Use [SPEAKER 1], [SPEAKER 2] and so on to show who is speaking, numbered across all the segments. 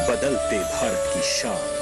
[SPEAKER 1] बदलते भारत की शान।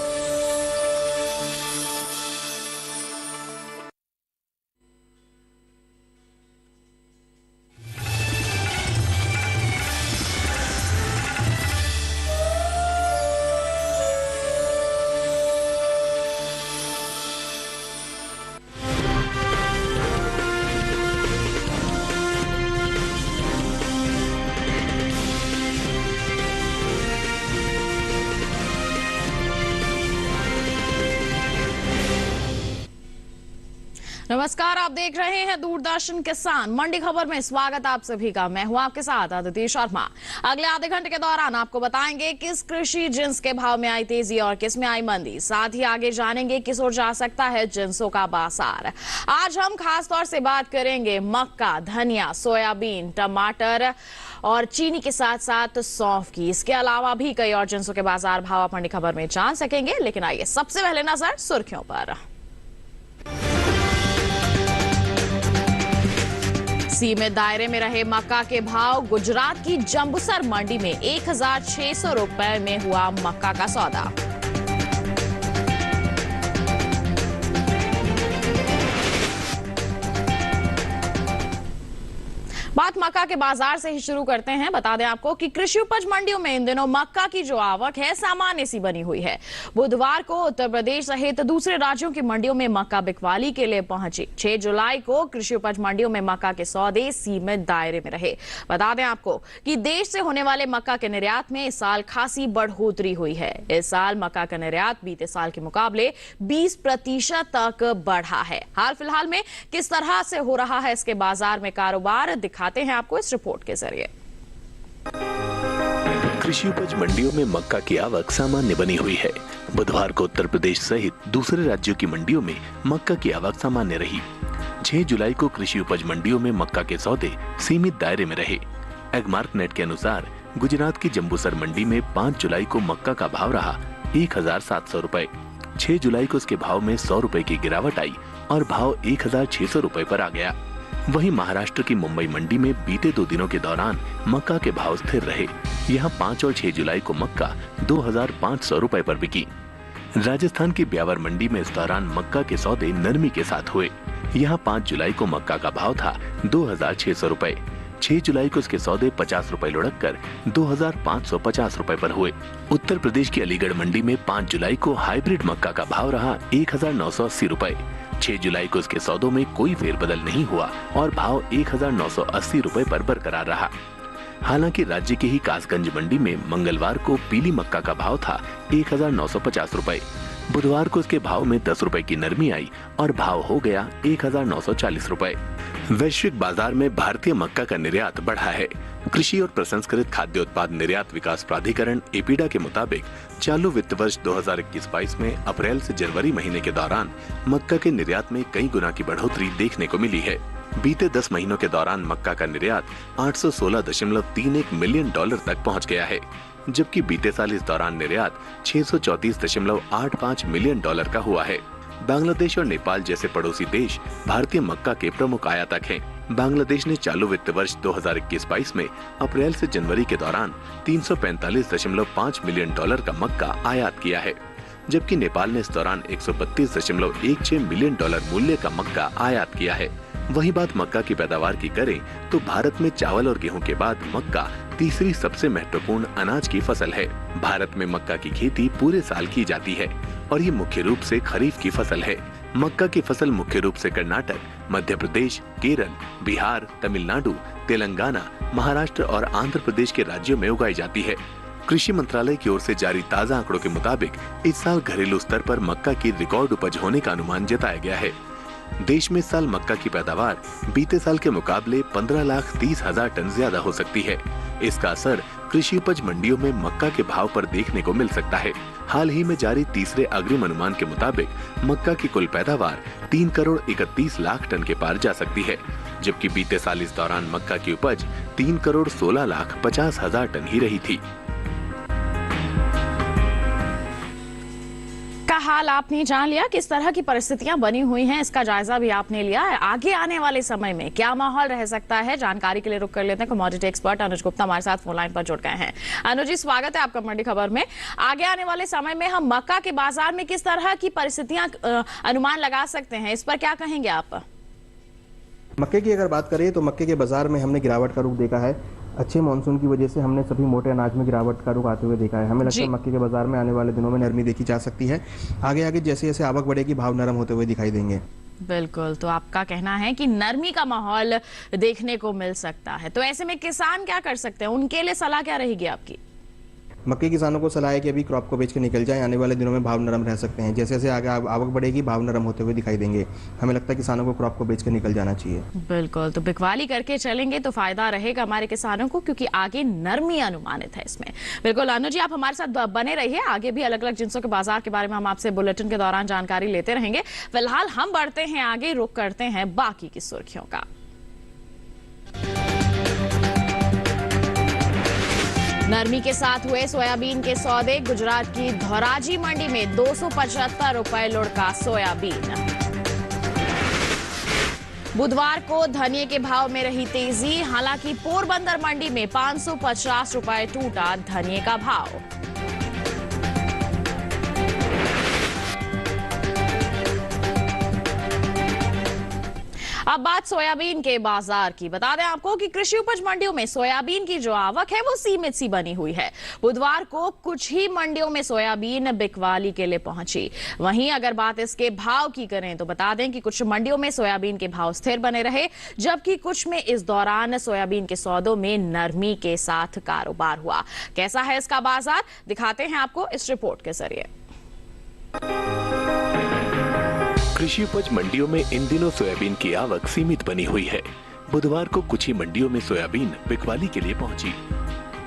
[SPEAKER 2] नमस्कार, आप देख रहे हैं दूरदर्शन किसान मंडी खबर में। स्वागत आप सभी का। मैं हूं आपके साथ अदिति शर्मा। अगले आधे घंटे के दौरान आपको बताएंगे किस कृषि जिन्स के भाव में आई तेजी और किस में आई मंदी। साथ ही आगे जानेंगे किस ओर जा सकता है जिन्सों का बाजार। आज हम खास तौर से बात करेंगे मक्का, धनिया, सोयाबीन, टमाटर और चीनी के साथ साथ सौंफ की। इसके अलावा भी कई और जिन्सों के बाजार भाव आप मंडी खबर में जान सकेंगे। लेकिन आइए सबसे पहले नजर सुर्खियों पर। सीमित दायरे में रहे मक्का के भाव। गुजरात की जंबूसर मंडी में 1600 रुपए में हुआ मक्का का सौदा। बात मक्का के बाजार से ही शुरू करते हैं। बता दें आपको कि कृषि उपज मंडियों में इन दिनों मक्का की जो आवक है सामान्य सी बनी हुई है। बुधवार को उत्तर प्रदेश सहित दूसरे राज्यों की मंडियों में मक्का बिकवाली के लिए पहुंची। 6 जुलाई को कृषि उपज मंडियों में मक्का के सौदे सीमित दायरे में रहे। बता दें आपको कि देश से होने वाले मक्का के निर्यात में इस साल खासी बढ़ोतरी हुई है। इस साल मक्का का निर्यात बीते साल के मुकाबले 20% तक बढ़ा है। हाल फिलहाल में किस तरह से हो रहा है इसके बाजार में कारोबार दिखाते हैं आपको इस रिपोर्ट के जरिए।
[SPEAKER 3] कृषि उपज मंडियों में मक्का की आवक सामान्य बनी हुई है। बुधवार को उत्तर प्रदेश सहित दूसरे राज्यों की मंडियों में मक्का की आवक सामान्य रही। 6 जुलाई को कृषि उपज मंडियों में मक्का के सौदे सीमित दायरे में रहे। एगमार्क नेट के अनुसार गुजरात की जंबूसर मंडी में 5 जुलाई को मक्का का भाव रहा 1700 रुपए। 6 जुलाई को इसके भाव में 100 रुपए की गिरावट आई और भाव 1600 रुपए पर आ गया। वहीं महाराष्ट्र की मुंबई मंडी में बीते 2 दिनों के दौरान मक्का के भाव स्थिर रहे। यहां 5 और 6 जुलाई को मक्का 2500 रुपए पर बिकी। राजस्थान की ब्यावर मंडी में इस दौरान मक्का के सौदे नरमी के साथ हुए। यहां 5 जुलाई को मक्का का भाव था 2600 रुपए। 6 जुलाई को इसके सौदे 50 रुपए लुढ़क कर 2550 रुपए पर हुए। उत्तर प्रदेश की अलीगढ़ मंडी में 5 जुलाई को हाइब्रिड मक्का का भाव रहा 1980 रुपए। 6 जुलाई को इसके सौदों में कोई फेरबदल नहीं हुआ और भाव 1980 रुपए पर बरकरार रहा। हालांकि राज्य के ही कासगंज मंडी में मंगलवार को पीली मक्का का भाव था 1950 रुपए। बुधवार को इसके भाव में 10 रुपए की नरमी आई और भाव हो गया 1940 रुपए। वैश्विक बाजार में भारतीय मक्का का निर्यात बढ़ा है। कृषि और प्रसंस्कृत खाद्य उत्पाद निर्यात विकास प्राधिकरण एपीडा के मुताबिक चालू वित्त वर्ष 2021-22 में अप्रैल से जनवरी महीने के दौरान मक्का के निर्यात में कई गुना की बढ़ोतरी देखने को मिली है। बीते 10 महीनों के दौरान मक्का का निर्यात 816.31 मिलियन डॉलर तक पहुंच गया है, जबकि बीते साल इस दौरान निर्यात 634.85 मिलियन डॉलर का हुआ है। बांग्लादेश और नेपाल जैसे पड़ोसी देश भारतीय मक्का के प्रमुख आयातक हैं। बांग्लादेश ने चालू वित्त वर्ष 2021-22 में अप्रैल से जनवरी के दौरान 345.5 मिलियन डॉलर का मक्का आयात किया है, जबकि नेपाल ने इस दौरान 132.16 मिलियन डॉलर मूल्य का मक्का आयात किया है। वही बात मक्का की पैदावार की करें तो भारत में चावल और गेहूं के बाद मक्का तीसरी सबसे महत्वपूर्ण अनाज की फसल है। भारत में मक्का की खेती पूरे साल की जाती है और ये मुख्य रूप से खरीफ की फसल है। मक्का की फसल मुख्य रूप से कर्नाटक, मध्य प्रदेश, केरल, बिहार, तमिलनाडु, तेलंगाना, महाराष्ट्र और आंध्र प्रदेश के राज्यों में उगाई जाती है। कृषि मंत्रालय की ओर से जारी ताज़ा आंकड़ों के मुताबिक इस साल घरेलू स्तर पर मक्का की रिकॉर्ड उपज होने का अनुमान जताया गया है। देश में इस साल मक्का की पैदावार बीते साल के मुकाबले 15,30,000 टन ज्यादा हो सकती है। इसका असर कृषि उपज मंडियों में मक्का के भाव पर देखने को मिल सकता है। हाल ही में जारी तीसरे अग्रिम अनुमान के मुताबिक मक्का की कुल पैदावार 3 करोड़ 31 लाख टन के पार जा सकती है, जबकि बीते साल इस दौरान मक्का की उपज 3 करोड़ 16 लाख 50 हजार टन ही रही थी।
[SPEAKER 2] हाल आपने जान लिया, किस तरह की परिस्थितियां बनी हुई हैं, इसका जायजा भी आपने लिया है। आगे आने वाले समय में क्या माहौल रह सकता है, जानकारी के लिए रुक कर लेते हैं। कमोडिटी एक्सपर्ट अनुज गुप्ता हमारे साथ फोन लाइन पर जुड़ गए हैं। अनुज जी, स्वागत है आपका मंडी खबर में। आगे आने वाले समय में हम मक्का के बाजार में किस तरह की परिस्थितियां अनुमान लगा सकते हैं, इस पर क्या कहेंगे आप?
[SPEAKER 4] मक्के की अगर बात करें तो मक्के के बाजार में हमने गिरावट का रुख देखा है। अच्छे मानसून की वजह से हमने सभी मोटे अनाज में गिरावट का रुख आते हुए देखा है। हमें लगता है मक्के के बाजार में आने वाले दिनों में नरमी देखी जा सकती है। आगे आगे जैसे जैसे आवक बढ़ेगी भाव नरम होते हुए दिखाई देंगे।
[SPEAKER 2] बिल्कुल, तो आपका कहना है कि नरमी का माहौल देखने को मिल सकता है। तो ऐसे में किसान क्या कर सकते हैं, उनके लिए सलाह क्या रहेगी आपकी?
[SPEAKER 4] मक्के किसानों को सलाह है कि अभी क्रॉप को बेच के निकल जाए। आने वाले दिनों में भाव नरम रह सकते हैं। जैसे जैसे आगे आवक बढ़ेगी भाव नरम होते हुए दिखाई देंगे। हमें लगता है किसानों को क्रॉप को बेच के निकल जाना चाहिए।
[SPEAKER 2] बिल्कुल, तो बिकवाली करके चलेंगे तो फायदा रहेगा हमारे किसानों को, क्योंकि आगे नरमी अनुमानित है इसमें। बिल्कुल अनुज जी, आप हमारे साथ बने रहिए। आगे भी अलग अलग जिनसों के बाजार के बारे में हम आपसे बुलेटिन के दौरान जानकारी लेते रहेंगे। फिलहाल हम बढ़ते हैं आगे, रुक करते हैं बाकी की सुर्खियों का। नरमी के साथ हुए सोयाबीन के सौदे। गुजरात की धोराजी मंडी में 275 रुपए लुढ़का सोयाबीन। बुधवार को धनिये के भाव में रही तेजी। हालांकि पोरबंदर मंडी में 550 रुपए टूटा धनिये का भाव। अब बात सोयाबीन के बाजार की। बता दें आपको कि कृषि उपज मंडियों में सोयाबीन की जो आवक है वो सीमित सी बनी हुई है। बुधवार को कुछ ही मंडियों में सोयाबीन बिकवाली के लिए पहुंची। वहीं अगर बात इसके भाव की करें तो बता दें कि कुछ मंडियों में सोयाबीन के भाव स्थिर बने रहे, जबकि कुछ में इस दौरान सोयाबीन के सौदों में नरमी के साथ कारोबार हुआ। कैसा है इसका बाजार, दिखाते हैं आपको इस रिपोर्ट के जरिए।
[SPEAKER 3] कृषि उपज मंडियों में इन दिनों सोयाबीन की आवक सीमित बनी हुई है। बुधवार को कुछ ही मंडियों में सोयाबीन बिकवाली के लिए पहुंची।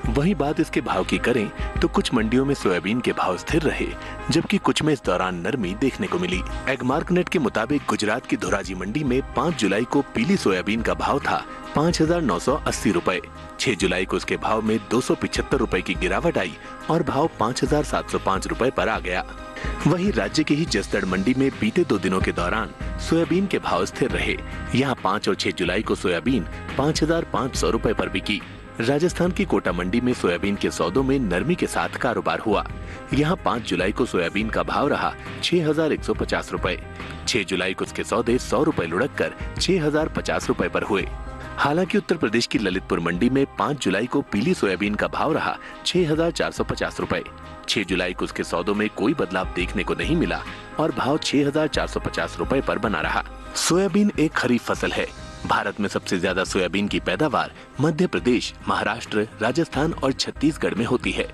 [SPEAKER 3] वहीं बात इसके भाव की करें तो कुछ मंडियों में सोयाबीन के भाव स्थिर रहे, जबकि कुछ में इस दौरान नरमी देखने को मिली। एगमार्कनेट के मुताबिक गुजरात की धोराजी मंडी में 5 जुलाई को पीली सोयाबीन का भाव था 5,980 रुपए। 6 जुलाई को उसके भाव में 275 रुपए की गिरावट आई और भाव 5,705 रुपए पर आ गया। वहीं राज्य की ही जसदड़ मंडी में बीते 2 दिनों के दौरान सोयाबीन के भाव स्थिर रहे। यहाँ 5 और 6 जुलाई को सोयाबीन 5,500 रुपए पर बिकी। राजस्थान की कोटा मंडी में सोयाबीन के सौदों में नरमी के साथ कारोबार हुआ। यहाँ 5 जुलाई को सोयाबीन का भाव रहा 6,150 रुपए। 6 जुलाई को उसके सौदे 100 रुपए लुढ़क कर 6,050 रुपए पर हुए। हालांकि उत्तर प्रदेश की ललितपुर मंडी में 5 जुलाई को पीली सोयाबीन का भाव रहा 6,450 रुपए। 6 जुलाई को उसके सौदों में कोई बदलाव देखने को नहीं मिला और भाव 6,450 रुपए पर बना रहा। सोयाबीन एक खरीफ फसल है। भारत में सबसे ज्यादा सोयाबीन की पैदावार मध्य प्रदेश, महाराष्ट्र, राजस्थान और छत्तीसगढ़ में होती है।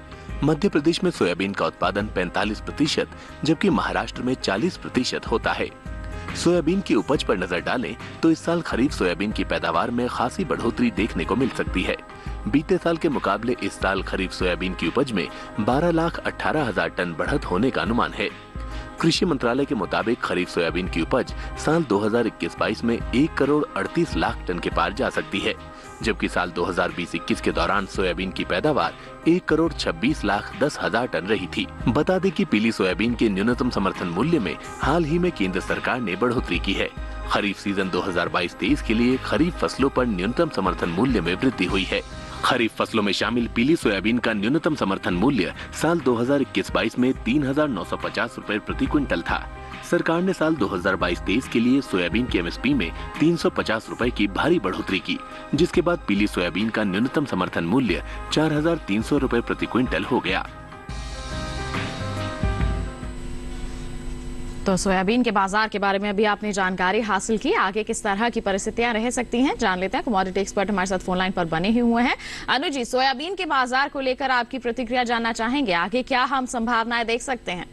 [SPEAKER 3] मध्य प्रदेश में सोयाबीन का उत्पादन 45%, जबकि महाराष्ट्र में 40% होता है। सोयाबीन की उपज पर नजर डालें तो इस साल खरीफ सोयाबीन की पैदावार में खासी बढ़ोतरी देखने को मिल सकती है। बीते साल के मुकाबले इस साल खरीफ सोयाबीन की उपज में 12,18,000 टन बढ़त होने का अनुमान है। कृषि मंत्रालय के मुताबिक खरीफ सोयाबीन की उपज साल 2021-22 में 1 करोड़ 38 लाख टन के पार जा सकती है, जबकि साल 2020-21 के दौरान सोयाबीन की पैदावार 1 करोड़ 26 लाख 10 हजार टन रही थी। बता दें कि पीली सोयाबीन के न्यूनतम समर्थन मूल्य में हाल ही में केंद्र सरकार ने बढ़ोतरी की है। खरीफ सीजन 2022-23 के लिए खरीफ फसलों पर न्यूनतम समर्थन मूल्य में वृद्धि हुई है। खरीफ फसलों में शामिल पीली सोयाबीन का न्यूनतम समर्थन मूल्य साल 2021-22 में 3,950 रुपए प्रति क्विंटल था। सरकार ने साल 2022-23 के लिए सोयाबीन की एमएसपी में 350 रुपए की भारी बढ़ोतरी की, जिसके बाद पीली सोयाबीन का न्यूनतम समर्थन मूल्य 4,300 रुपए प्रति क्विंटल हो गया।
[SPEAKER 2] तो सोयाबीन के बाजार के बारे में अभी आपने जानकारी हासिल की। आगे किस तरह की परिस्थितियां रह सकती हैं, जान लेते हैं। कमोडिटी एक्सपर्ट हमारे साथ फोन लाइन पर बने ही हुए हैं। अनुज जी, सोयाबीन के बाजार को लेकर आपकी प्रतिक्रिया जानना चाहेंगे। आगे क्या हम संभावनाएं देख सकते हैं?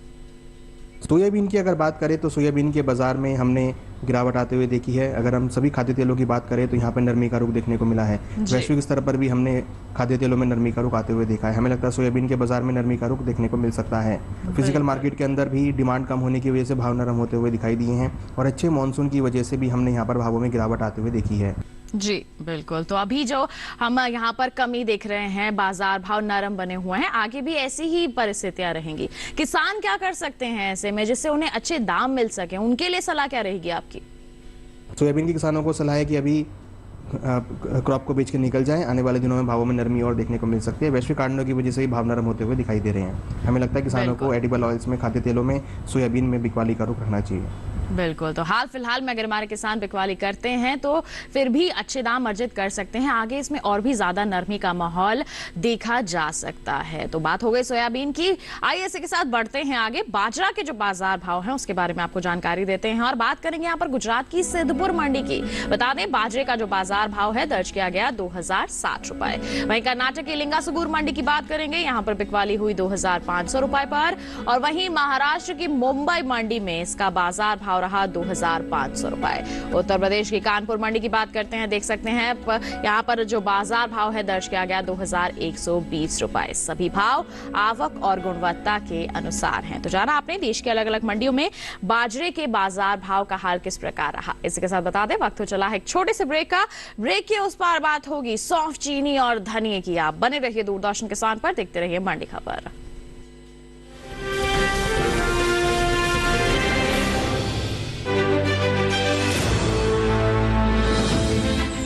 [SPEAKER 4] सोयाबीन की अगर बात करें तो सोयाबीन के बाजार में हमने गिरावट आते हुए देखी है। अगर हम सभी खाद्य तेलों की बात करें तो यहाँ पर नरमी का रुख देखने को मिला है। वैश्विक स्तर पर भी हमने खाद्य तेलों में नरमी का रुख आते हुए देखा है। हमें लगता है सोयाबीन के बाजार में नरमी का रुख देखने को मिल सकता है। फिजिकल मार्केट के अंदर भी डिमांड कम होने की वजह से भाव नरम होते हुए दिखाई दिए हैं और अच्छे मानसून की वजह से भी हमने यहाँ पर भावों में गिरावट आते हुए देखी है।
[SPEAKER 2] जी बिल्कुल। तो अभी जो हम यहाँ पर कमी देख रहे हैं, बाजार भाव नरम बने हुए हैं, आगे भी ऐसी ही परिस्थितियां रहेंगी। किसान क्या कर सकते हैं ऐसे में जिससे उन्हें अच्छे दाम मिल सके? उनके लिए सलाह क्या रहेगी आपकी?
[SPEAKER 4] सोयाबीन के किसानों को सलाह है कि अभी क्रॉप को बेच के निकल जाएं। आने वाले दिनों में भावों में नरमी और देखने को मिल सकती है। वैश्विक कारणों की वजह से ही भाव नरम होते हुए दिखाई दे रहे हैं। हमें लगता है किसानों को एडिबल ऑयल्स में, खाद्य तेलों में, सोयाबीन में बिकवाली का रुख रखना चाहिए।
[SPEAKER 2] बिल्कुल। तो हाल फिलहाल में अगर हमारे किसान बिकवाली करते हैं तो फिर भी अच्छे दाम अर्जित कर सकते हैं। आगे इसमें और भी ज्यादा नरमी का माहौल देखा जा सकता है। तो बात हो गई सोयाबीन की। आइए इसी के साथ बढ़ते हैं आगे। बाजरा के जो बाजार भाव हैं उसके बारे में आपको जानकारी देते हैं और बात करेंगे यहाँ पर गुजरात की सिद्धपुर मंडी की। बता दें, बाजरे का जो बाजार भाव है दर्ज किया गया 2060 रुपए। वहीं कर्नाटक की लिंगासुगुर मंडी की बात करेंगे, यहाँ पर बिकवाली हुई 2500 रुपए पर। और वहीं महाराष्ट्र की मुंबई मंडी में इसका बाजार भाव रहा 2500 रुपए। उत्तर प्रदेश की कानपुर मंडी की बात करते हैं, देख सकते हैं यहाँ पर जो बाजार भाव है दर्ज किया गया 2120 रुपए। सभी भाव आवक और गुणवत्ता के अनुसार हैं। तो जाना आपने देश के अलग अलग मंडियों में बाजरे के बाजार भाव का हाल किस प्रकार रहा। इसी के साथ बता दें वक्त हो चला है एक छोटे से ब्रेक का। ब्रेक के उस पार बात होगी सौंफ, चीनी और धनिये की। आप बने रहिए दूरदर्शन किसान पर, देखते रहिए मंडी खबर।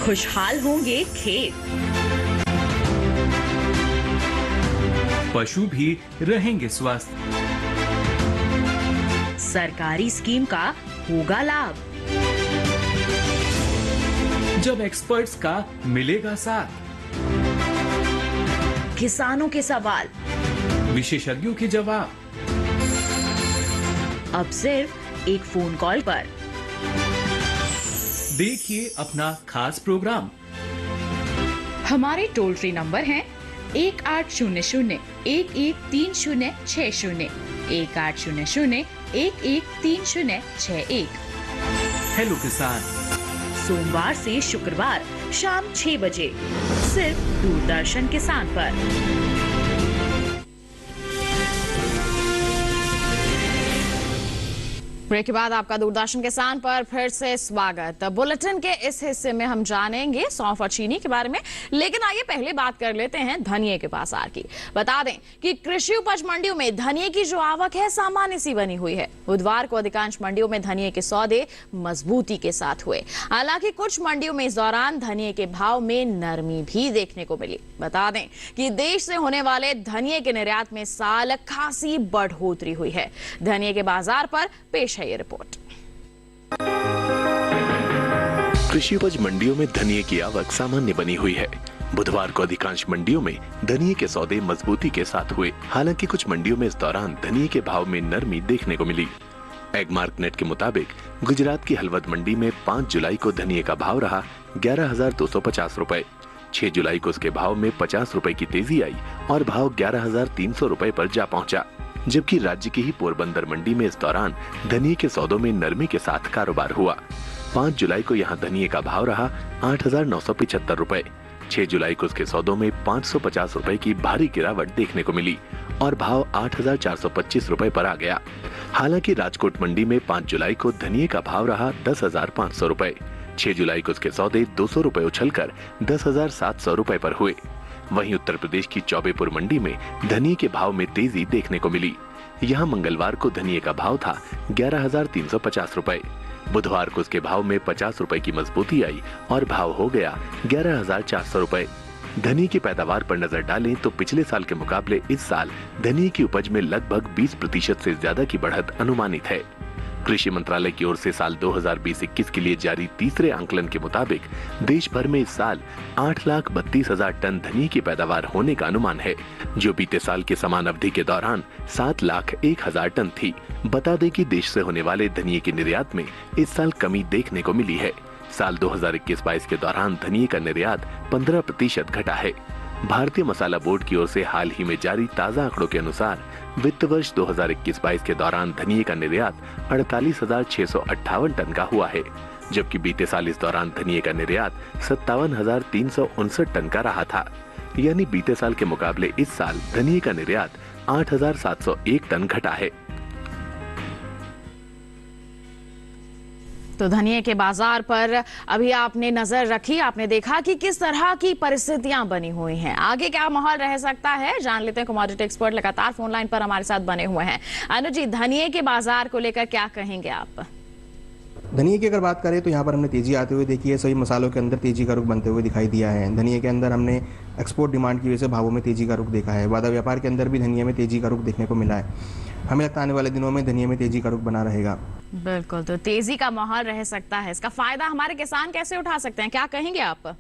[SPEAKER 2] खुशहाल होंगे खेत,
[SPEAKER 1] पशु भी रहेंगे स्वस्थ,
[SPEAKER 2] सरकारी स्कीम का होगा लाभ,
[SPEAKER 1] जब एक्सपर्ट्स का मिलेगा साथ,
[SPEAKER 2] किसानों के सवाल,
[SPEAKER 1] विशेषज्ञों के जवाब,
[SPEAKER 2] अब सिर्फ एक फोन कॉल पर।
[SPEAKER 1] देखिए अपना खास प्रोग्राम।
[SPEAKER 5] हमारे टोल फ्री नंबर हैं 1800-113060, 1800-113061।
[SPEAKER 1] हेलो किसान,
[SPEAKER 5] सोमवार से शुक्रवार शाम 6 बजे सिर्फ दूरदर्शन किसान पर।
[SPEAKER 2] ब्रेक के बाद आपका दूरदर्शन किसान पर फिर से स्वागत। बुलेटिन के इस हिस्से में हम जानेंगे सौंफ और चीनी के बारे में, लेकिन आइए पहले बात कर लेते हैं धनिये के बाजार की। बता दें कि कृषि उपज मंडियों में धनिये की जो आवक है सामान्य सी बनी हुई है। बुधवार को अधिकांश मंडियों में धनिये के सौदे मजबूती के साथ हुए। हालांकि कुछ मंडियों में इस दौरान धनिये के भाव में नरमी भी देखने को मिली। बता दें कि देश से होने वाले धनिये के निर्यात में साल खासी बढ़ोतरी हुई है। धनिये के बाजार पर पेश है ये रिपोर्ट।
[SPEAKER 3] कृषि उपज मंडियों में धनिये की आवक सामान्य बनी हुई है। बुधवार को अधिकांश मंडियों में धनिये के सौदे मजबूती के साथ हुए। हालांकि कुछ मंडियों में इस दौरान धनिये के भाव में नरमी देखने को मिली। एगमार्क नेट के मुताबिक गुजरात की हलवद मंडी में 5 जुलाई को धनिये का भाव रहा 11,250 रुपए। 6 जुलाई को उसके भाव में 50 रुपए की तेजी आई और भाव 11,300 रुपए पर जा पहुंचा। जबकि राज्य की ही पोरबंदर मंडी में इस दौरान धनिये के सौदों में नरमी के साथ कारोबार हुआ। 5 जुलाई को यहां धनिये का भाव रहा 8,975 रुपए। 6 जुलाई को उसके सौदों में 550 रुपए की भारी गिरावट देखने को मिली और भाव 8,425 रुपए पर आ गया। हालांकि राजकोट मंडी में 5 जुलाई को धनिये का भाव रहा 10,500 रुपए। 6 जुलाई को उसके सौदे 200 रुपए उछलकर 10,700 रुपए पर हुए। वहीं उत्तर प्रदेश की चौबेपुर मंडी में धनिये के भाव में तेजी देखने को मिली। यहां मंगलवार को धनिये का भाव था 11,350 रुपए। बुधवार को उसके भाव में 50 रुपए की मजबूती आई और भाव हो गया 11,400 रुपए। धनिये की पैदावार पर नजर डालें तो पिछले साल के मुकाबले इस साल धनिये की उपज में लगभग 20% से ज्यादा की बढ़त अनुमानित है। कृषि मंत्रालय की ओर से साल 2020-21 के लिए जारी तीसरे आंकलन के मुताबिक देश भर में इस साल 8,32,000 टन धनिये की पैदावार होने का अनुमान है, जो बीते साल के समान अवधि के दौरान 7,01,000 टन थी। बता दें कि देश से होने वाले धनिये के निर्यात में इस साल कमी देखने को मिली है। साल 2021-22 के दौरान धनिये का निर्यात 15% घटा है। भारतीय मसाला बोर्ड की ओर से हाल ही में जारी ताजा आंकड़ों के अनुसार वित्त वर्ष 2021-22 के दौरान धनिये का निर्यात 48,658 टन का हुआ है, जबकि बीते साल इस दौरान धनिये का निर्यात 57,359 टन का रहा था। यानी बीते साल के मुकाबले इस साल धनिये का निर्यात 8,701 टन घटा है।
[SPEAKER 2] तो धनिये के बाजार पर अभी आपने नजर रखी, आपने देखा कि किस तरह की परिस्थितियां बनी हुई हैं। आगे क्या माहौल रह सकता है, जान लेते हैं। कमोडिटी एक्सपर्ट लगातार फोन लाइन पर हमारे साथ बने हुए हैं। अनुज जी, धनिये के बाजार को लेकर क्या कहेंगे आप?
[SPEAKER 4] धनिये की अगर बात करें तो यहाँ पर हमने तेजी आते हुए देखी है। सभी मसालों के अंदर तेजी का रुख बनते हुए दिखाई दिया है। धनिये के अंदर हमने एक्सपोर्ट डिमांड की वजह से भावों में तेजी का रुख देखा है। वादा व्यापार के अंदर भी धनिये में तेजी का रुख देखने को मिला है। हमें लगता है आने वाले दिनों में धनिये में तेजी का रुख बना रहेगा।
[SPEAKER 2] बिल्कुल, तो तेजी का माहौल रह सकता है। इसका फायदा हमारे किसान कैसे उठा सकते हैं, क्या कहेंगे आप?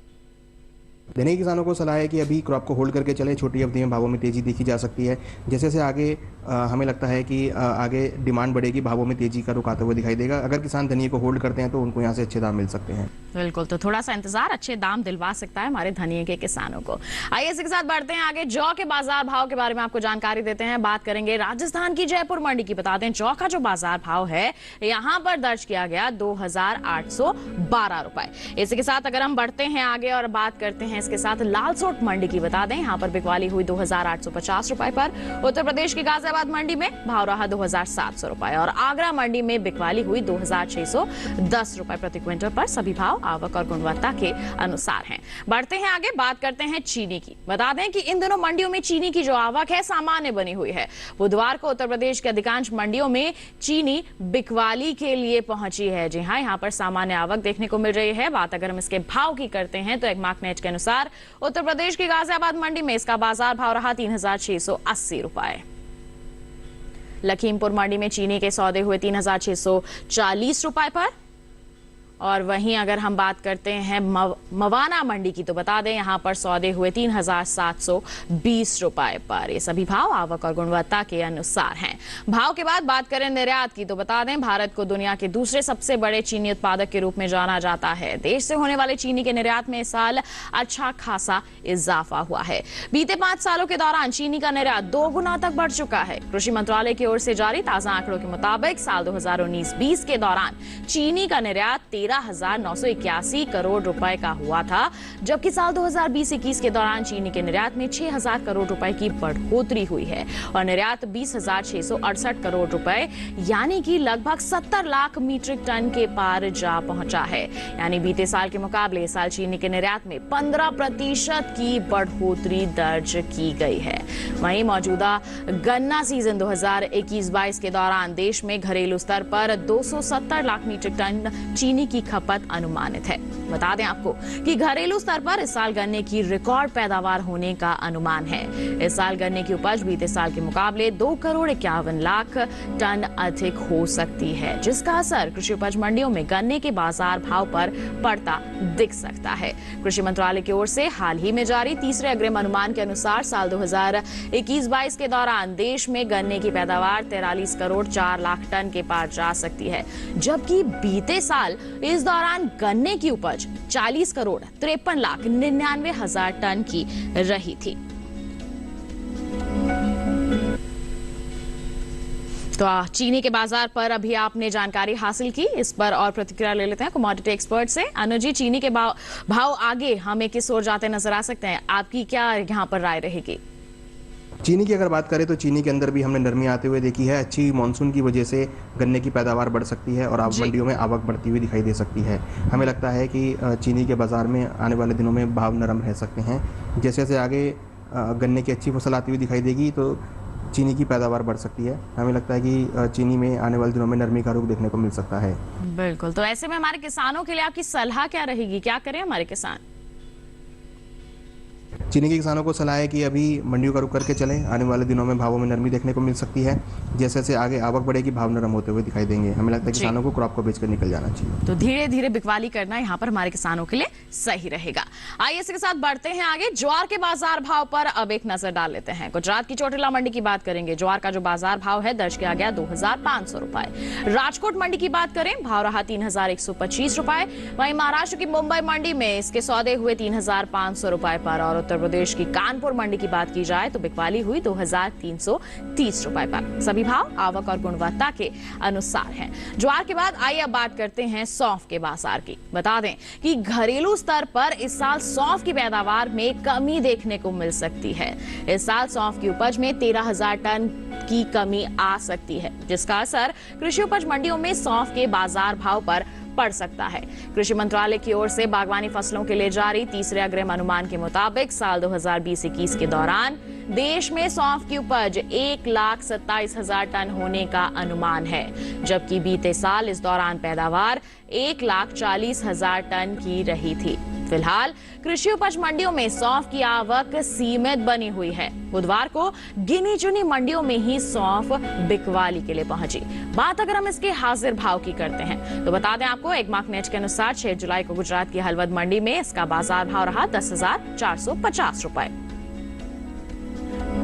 [SPEAKER 4] धनिये किसानों को सलाह है कि अभी क्रॉप को होल्ड करके चले। छोटी अवधि में भावों में तेजी देखी जा सकती है। जैसे जैसे आगे हमें लगता है कि आगे डिमांड बढ़ेगी, भावों में तेजी का रुख आता हुआ दिखाई देगा। अगर किसान धनिये को होल्ड करते हैं तो उनको यहाँ से अच्छे दाम मिल सकते हैं।
[SPEAKER 2] बिल्कुल, तो थोड़ा सा इंतजार अच्छे दाम दिलवा सकता है हमारे धनिये के किसानों को। आइए इसके साथ बढ़ते हैं आगे। जौ के बाजार भाव के बारे में आपको जानकारी देते हैं। बात करेंगे राजस्थान की जयपुर मंडी की। बता दें, जौ का जो बाजार भाव है यहाँ पर दर्ज किया गया 2812 रुपए। इसी के साथ अगर हम बढ़ते हैं आगे और बात करते हैं इसके साथ लालसोट मंडी की। बता दें, यहाँ पर बिकवाली हुई 2850 रुपए पर। उत्तर प्रदेश की गाजियाबाद मंडी में भाव रहा 2700 रुपए और आगरा मंडी में बिकवाली हुई 2610 रुपए प्रति क्विंटल पर। सभी भाव आवक और गुणवत्ता के अनुसार हैं। बढ़ते हैं आगे, बात करते हैं चीनी की। बता दें कि इन दिनों मंडियों में चीनी की जो आवक है सामान्य बनी हुई है। बुधवार को उत्तर प्रदेश के अधिकांश मंडियों में चीनी बिकवाली के लिए पहुंची है। जी हां, यहां पर सामान्य आवक देखने को मिल रही है। बात अगर हम इसके भाव की करते हैं तो एक मार्कनेट के अनुसार उत्तर प्रदेश की गाजियाबाद मंडी में इसका बाजार भाव रहा 3680 रुपए। लखीमपुर मंडी में चीनी के सौदे हुए 3640 रुपए पर। और वहीं अगर हम बात करते हैं मवाना मंडी की, तो बता दें यहां पर सौदे हुए 3720 रुपए पर। ये सभी भाव आवक और गुणवत्ता के अनुसार हैं। भाव के बाद बात करें निर्यात की, तो बता दें भारत को दुनिया के दूसरे सबसे बड़े चीनी उत्पादक के रूप में जाना जाता है। देश से होने वाले चीनी के निर्यात में इस साल अच्छा खासा इजाफा हुआ है। बीते 5 सालों के दौरान चीनी का निर्यात 2 गुना तक बढ़ चुका है। कृषि मंत्रालय की ओर से जारी ताजा आंकड़ों के मुताबिक साल 2019-20 के दौरान चीनी का निर्यात 13,981 करोड़ रुपए का हुआ था, जबकि साल 2020-21 के दौरान चीनी के निर्यात में 6,000 करोड़ रुपए की बढ़ोतरी हुई है और निर्यात 20,668 करोड़ रुपए यानी कि लगभग 70 लाख मीट्रिक टन के पार जा पहुंचा है। यानी बीते साल के मुकाबले इस साल चीनी के निर्यात में 15% की बढ़ोतरी दर्ज की गई है। वहीं मौजूदा गन्ना सीजन 2021-22 के दौरान देश में घरेलू स्तर पर 270 लाख मीट्रिक टन चीनी की खपत अनुमानित है। बता दें आपको कि घरेलू स्तर पर इस साल गन्ने की रिकॉर्ड पैदावार होने का अनुमान है। इस साल गन्ने की उपज बीते साल के मुकाबले 2,51 लाख टन अधिक हो सकती है, जिसका असर कृषि उपज मंडियों में गन्ने के बाजार भाव पर पड़ता दिख सकता है। कृषि मंत्रालय की ओर से हाल ही में जारी तीसरे अग्रिम अनुमान के अनुसार साल 2021-22 के दौरान देश में गन्ने की पैदावार 43 करोड़ 4 लाख टन के पार जा सकती है, जबकि बीते साल इस दौरान गन्ने की उपज 40 करोड़ 53 लाख 99 हजार टन की रही थी। तो चीनी के बाजार पर अभी आपने जानकारी हासिल की, इस पर और प्रतिक्रिया ले लेते हैं कमोडिटी एक्सपर्ट से। अनुज जी, चीनी के भाव आगे हमें किस ओर जाते नजर आ सकते हैं, आपकी क्या यहाँ पर राय रहेगी?
[SPEAKER 4] चीनी की अगर बात करें तो चीनी के अंदर भी हमने नरमी आते हुए देखी है। अच्छी मानसून की वजह से गन्ने की पैदावार बढ़ सकती है और मंडियों में आवक बढ़ती हुई दिखाई दे सकती है। हमें लगता है कि चीनी के बाजार में आने वाले दिनों में भाव नरम रह सकते हैं। जैसे जैसे आगे गन्ने की अच्छी फसल आती हुई दिखाई देगी तो चीनी की पैदावार बढ़ सकती है। हमें लगता है कि चीनी में आने वाले दिनों में नरमी का रुख देखने को मिल सकता है।
[SPEAKER 2] बिल्कुल, तो ऐसे में हमारे किसानों के लिए आपकी सलाह क्या रहेगी, क्या करें हमारे किसान?
[SPEAKER 4] चीनी के किसानों को सलाह है कि अभी मंडियों का रुख करके चले। आने वाले दिनों में भावों में नरमी देखने को मिल सकती है। जैसे जैसे आगे आवक बढ़ेगी भाव नरम होते हुए दिखाई देंगे। हमें लगता है किसानों को क्रॉप को बेचकर निकल जाना चाहिए।
[SPEAKER 2] तो धीरे धीरे बिकवाली करना यहाँ पर हमारे किसानों के लिए सही रहेगा। आइए इसके साथ बढ़ते हैं आगे। ज्वार के बाजार भाव पर अब एक नजर डाल लेते हैं। गुजरात की चोटिला मंडी की बात करेंगे। ज्वार का जो बाजार भाव है दर्ज किया गया 2,500 रुपए। राजकोट मंडी की बात करें, भाव रहा 3,125 रुपए। वहीं महाराष्ट्र की मुंबई मंडी में इसके सौदे हुए 3,500 रुपए पर और उत्तर प्रदेश की कानपुर मंडी की बात की जाए तो बिकवाली हुई 2,330 रुपए पर। सभी भाव आवक और गुणवत्ता के अनुसार हैं। ज्वार के बाद आइए अब बात करते हैं सौंफ के बाजार की। बता दें कि घरेलू स्तर पर इस साल सौंफ की पैदावार में कमी देखने को मिल सकती है। इस साल सौंफ की उपज में 13,000 टन की कमी आ सकती है, जिसका असर कृषि उपज मंडियों में सौंफ के बाजार भाव पर पड़ सकता है। कृषि मंत्रालय की ओर से बागवानी फसलों के लिए जारी तीसरे अग्रिम अनुमान के मुताबिक साल 2020-21 के दौरान देश में सौंफ की उपज 1,27,000 टन होने का अनुमान है, जबकि बीते साल इस दौरान पैदावार 1,40,000 टन की रही थी। फिलहाल कृषि उपज मंडियों में सौंफ की आवक सीमित बनी हुई है। बुधवार को गिनी चुनी मंडियों में ही सौंफ बिकवाली के लिए पहुंची। बात अगर हम इसके हाजिर भाव की करते हैं तो बता दें आपको, एक मार्क नेट के अनुसार 6 जुलाई को गुजरात की हलवद मंडी में इसका बाजार भाव रहा 10,450 रुपए।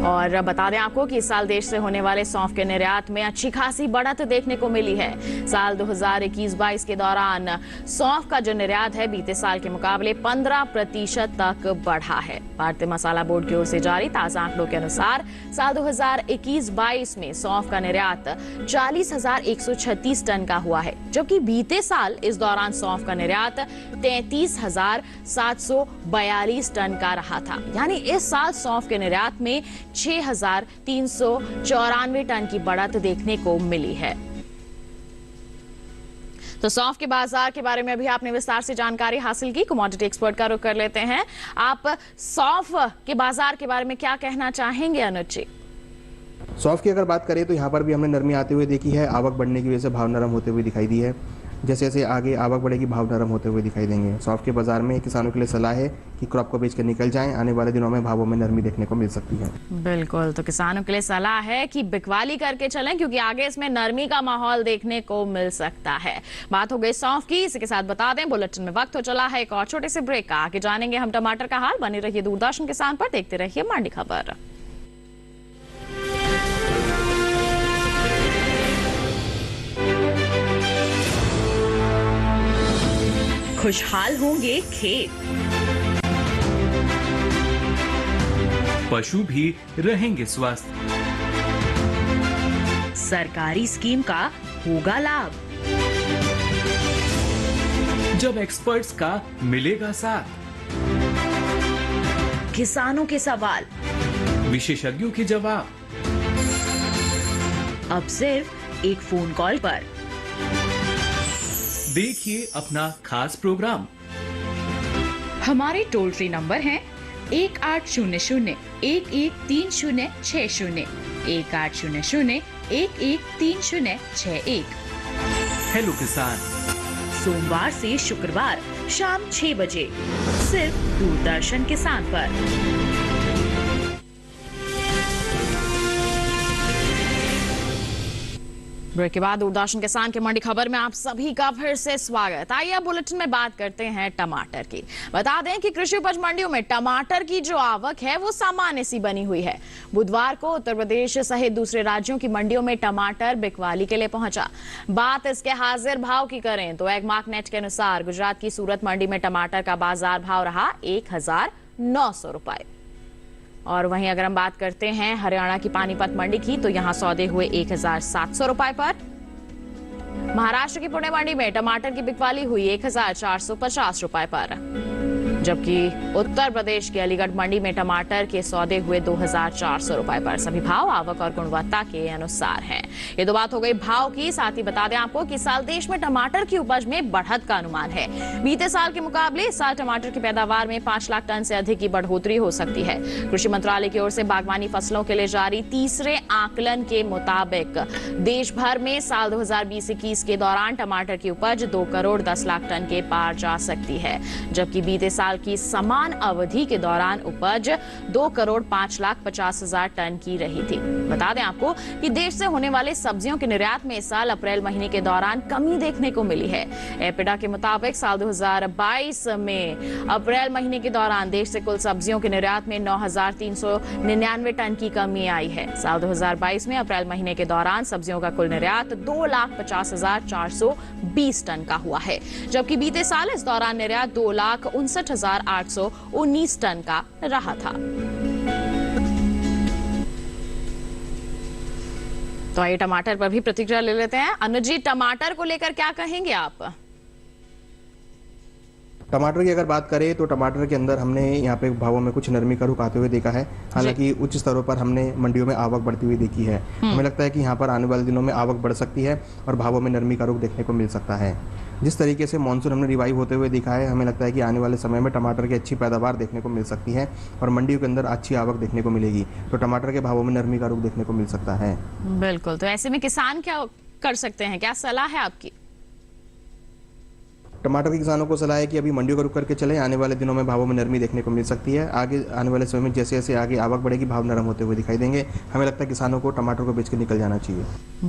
[SPEAKER 2] और बता दें आपको कि इस साल देश से होने वाले सौंफ के निर्यात में अच्छी खासी बढ़त देखने को मिली है। साल 2021-22 के दौरान सौंफ का जो निर्यात है बीते साल के मुकाबले 15% तक बढ़ा है। भारतीय मसाला बोर्ड की ओर से जारी ताजा आंकड़ों के अनुसार साल 2021-22 में सौंफ का निर्यात 40,136 टन का हुआ है, जबकि बीते साल इस दौरान सौंफ का निर्यात 33,742 टन का रहा था। यानी इस साल सौंफ के निर्यात में 6,394 टन की बढ़त देखने को मिली है। तो सौंफ के बाजार के बारे में अभी आपने विस्तार से जानकारी हासिल की। कमोडिटी एक्सपर्ट का रुख कर लेते हैं। आप सौंफ के बाजार के बारे में क्या कहना चाहेंगे अनुज जी?
[SPEAKER 4] सौंफ की अगर बात करें तो यहाँ पर भी हमने नरमी आते हुए देखी है। आवक बढ़ने की वजह से भाव नरम होते हुए दिखाई दी है। जैसे जैसे आगे आवक बढ़ेगी भाव नरम होते हुए दिखाई देंगे। सौंफ के बाजार में किसानों के लिए सलाह है कि क्रॉप को बेचकर निकल जाएं। आने वाले दिनों में भावों में नरमी देखने को मिल सकती है।
[SPEAKER 2] बिल्कुल, तो किसानों के लिए सलाह है कि बिकवाली करके चलें, क्योंकि आगे इसमें नरमी का माहौल देखने को मिल सकता है। बात हो गई सौंफ की। इसी के साथ बता दें बुलेटिन में वक्त हो चला है एक और छोटे से ब्रेक का। आगे जानेंगे हम टमाटर का हाल। बने रहिए दूरदर्शन किसान पर, देखते रहिए मंडी खबर।
[SPEAKER 5] खुशहाल होंगे खेत,
[SPEAKER 1] पशु भी रहेंगे स्वस्थ,
[SPEAKER 5] सरकारी स्कीम का होगा लाभ,
[SPEAKER 1] जब एक्सपर्ट्स का मिलेगा साथ,
[SPEAKER 5] किसानों के सवाल,
[SPEAKER 1] विशेषज्ञों के जवाब,
[SPEAKER 5] अब सिर्फ एक फोन कॉल पर।
[SPEAKER 1] देखिए अपना खास प्रोग्राम।
[SPEAKER 5] हमारे टोल फ्री नंबर हैं 1800-113060, 1800-113061।
[SPEAKER 1] हेलो किसान,
[SPEAKER 5] सोमवार से शुक्रवार शाम 6 बजे सिर्फ दूरदर्शन किसान पर।
[SPEAKER 2] ब्रेक के बाद दूरदर्शन किसान के मंडी खबर में आप सभी का फिर से स्वागत। आइए अब बुलेटिन में बात करते हैं टमाटर की। बता दें कि कृषि उपज मंडियों में टमाटर की जो आवक है वो सामान्य सी बनी हुई है। बुधवार को उत्तर प्रदेश सहित दूसरे राज्यों की मंडियों में टमाटर बिकवाली के लिए पहुंचा। बात इसके हाजिर भाव की करें तो एगमार्क नेट के अनुसार गुजरात की सूरत मंडी में टमाटर का बाजार भाव रहा 1,900 रुपए। और वहीं अगर हम बात करते हैं हरियाणा की पानीपत मंडी की तो यहां सौदे हुए 1,700 रुपए पर। महाराष्ट्र की पुणे मंडी में टमाटर की बिकवाली हुई 1,450 रुपए पर, जबकि उत्तर प्रदेश के अलीगढ़ मंडी में टमाटर के सौदे हुए 2,400 रुपए पर। सभी भाव आवक और गुणवत्ता के अनुसार हैं। ये तो बात हो गई भाव की। साथ ही बता दें आपको कि इस साल देश में टमाटर की उपज में बढ़त का अनुमान है। बीते साल के मुकाबले इस साल टमाटर की पैदावार में 5 लाख टन से अधिक की बढ़ोतरी हो सकती है। कृषि मंत्रालय की ओर से बागवानी फसलों के लिए जारी तीसरे आकलन के मुताबिक देश भर में साल 2020-21 के दौरान टमाटर की उपज 2,10,00,000 टन के पार जा सकती है, जबकि बीते साल की समान अवधि के दौरान उपज 2,05,50,000 टन की रही थी। बता दें आपको कि देश से होने वाले सब्जियों के निर्यात में इस साल अप्रैल महीने के दौरान कमी देखने को मिली है। एपिडा के मुताबिक साल 2022 में अप्रैल महीने के दौरान देश से कुल सब्जियों के निर्यात में 9,399 टन की कमी आई है। साल 2022 में अप्रैल महीने के दौरान सब्जियों का कुल निर्यात 2,50,420 टन का हुआ है, जबकि बीते साल इस दौरान निर्यात 2,59,819 टन का रहा था। तो आइए टमाटर पर भी प्रतिक्रिया ले लेते हैं। अनुज जी, टमाटर को लेकर क्या कहेंगे आप?
[SPEAKER 4] टमाटर की अगर बात करें तो टमाटर के अंदर हमने यहाँ पे भावों में कुछ नरमी का रुख आते हुए देखा है। हालांकि उच्च स्तरों पर हमने मंडियों में आवक बढ़ती हुई देखी है। हमें लगता है कि यहाँ पर आने वाले दिनों में आवक बढ़ सकती है और भावों में नरमी का रुख देखने को मिल सकता है। जिस तरीके से मानसून हमने रिवाइव होते हुए देखा है, हमें लगता है कि आने वाले समय में टमाटर की अच्छी पैदावार देखने को मिल सकती है और मंडियों के अंदर अच्छी आवक देखने को मिलेगी, तो टमाटर के भावों में नरमी का रुख देखने को मिल सकता है।
[SPEAKER 2] बिल्कुल, तो ऐसे में किसान क्या कर सकते हैं, क्या सलाह है आपकी?
[SPEAKER 4] टमाटर के किसानों को सलाह है कि अभी मंडियों का रुख करके चले, आने वाले दिनों में भावों में नरमी देखने को मिल सकती है। आगे आने वाले समय में जैसे जैसे आगे आवक बढ़ेगी, भाव नरम होते हुए दिखाई देंगे। हमें लगता है किसानों को टमाटर को बेच के निकल जाना चाहिए।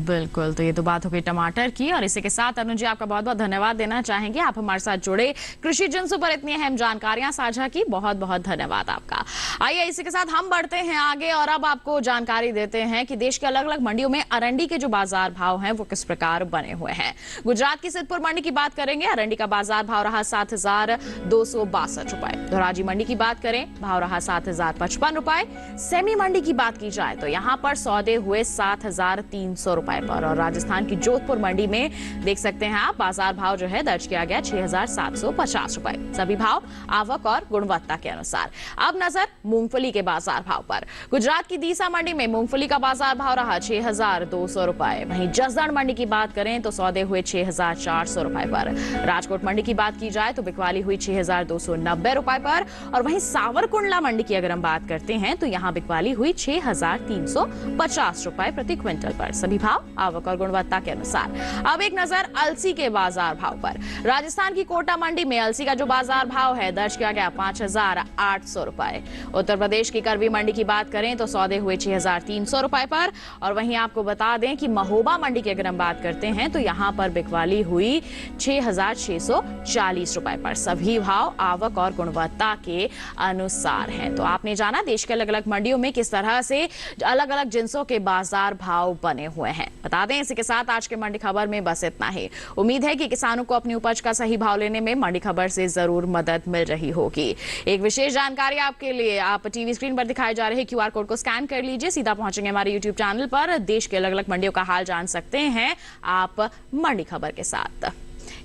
[SPEAKER 2] बिल्कुल, तो ये तो बात हो गई टमाटर की, और इसी के साथ अनुज जी आपका बहुत बहुत धन्यवाद देना चाहेंगे, आप हमारे साथ जुड़े, कृषि जिन्सों पर इतनी अहम जानकारियां साझा की, बहुत बहुत धन्यवाद आपका। आइए इसी के साथ हम बढ़ते हैं आगे और अब आपको जानकारी देते हैं कि देश के अलग अलग मंडियों में अरंडी के जो बाजार भाव हैं वो किस प्रकार बने हुए हैं। गुजरात की सिद्धपुर मंडी की बात करेंगे, अरंडी का बाजार भाव रहा 7,262 रुपए। धोराजी मंडी की बात करें, भाव रहा 7,055 रुपए। सेमी मंडी की बात की जाए तो यहां पर सौदे हुए 7,300 रुपए पर, और राजस्थान की जोधपुर मंडी में देख सकते हैं आप, बाजार भाव जो है दर्ज किया गया 6,750 रुपए। सभी भाव आवक और गुणवत्ता के अनुसार। अब नजर मूंगफली के बाजार भाव पर। गुजरात की दीसा मंडी में मूंगफली का बाजार भाव रहा 6,200 रुपए। वहीं जसदण मंडी की बात करें तो सौदे हुए 6,400 रुपए पर। राजकोट मंडी की बात की जाए तो बिकवाली हुई 6,290 रुपए पर, और वहीं सावरकुंडला मंडी की अगर हम बात करते हैं तो यहां बिकवाली हुई 6,350 रुपए प्रति क्विंटल पर। सभी भाव आवक और गुणवत्ता के अनुसार। अब एक नजर अलसी के बाजार भाव पर। राजस्थान की कोटा मंडी में अलसी का जो बाजार भाव है दर्ज किया गया 5,800 रुपए। उत्तर प्रदेश की करवी मंडी की बात करें तो सौदे हुए 6,300 रुपए पर, और वहीं आपको बता दें कि महोबा मंडी की अगर हम बात करते हैं तो यहां पर बिकवाली हुई 6,640 रुपए पर। सभी भाव आवक और गुणवत्ता के अनुसार हैं। तो आपने जाना देश के अलग अलग मंडियों में किस तरह से अलग अलग जिन्सों के बाजार भाव बने हुए हैं। बता दें इसी के साथ आज के मंडी खबर में बस इतना ही। उम्मीद है कि किसानों को अपनी उपज का सही भाव लेने में मंडी खबर से जरूर मदद मिल रही होगी। एक विशेष जानकारी आपके लिए, आप टीवी स्क्रीन पर दिखाए जा रहे QR कोड को स्कैन कर लीजिए, सीधा पहुंचेंगे हमारे YouTube चैनल पर। देश के अलग अलग मंडियों का हाल जान सकते हैं आप मंडी खबर के साथ।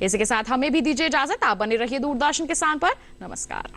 [SPEAKER 2] इसी के साथ हमें भी दीजिए इजाजत, आप बने रहिए दूरदर्शन किसान पर। नमस्कार।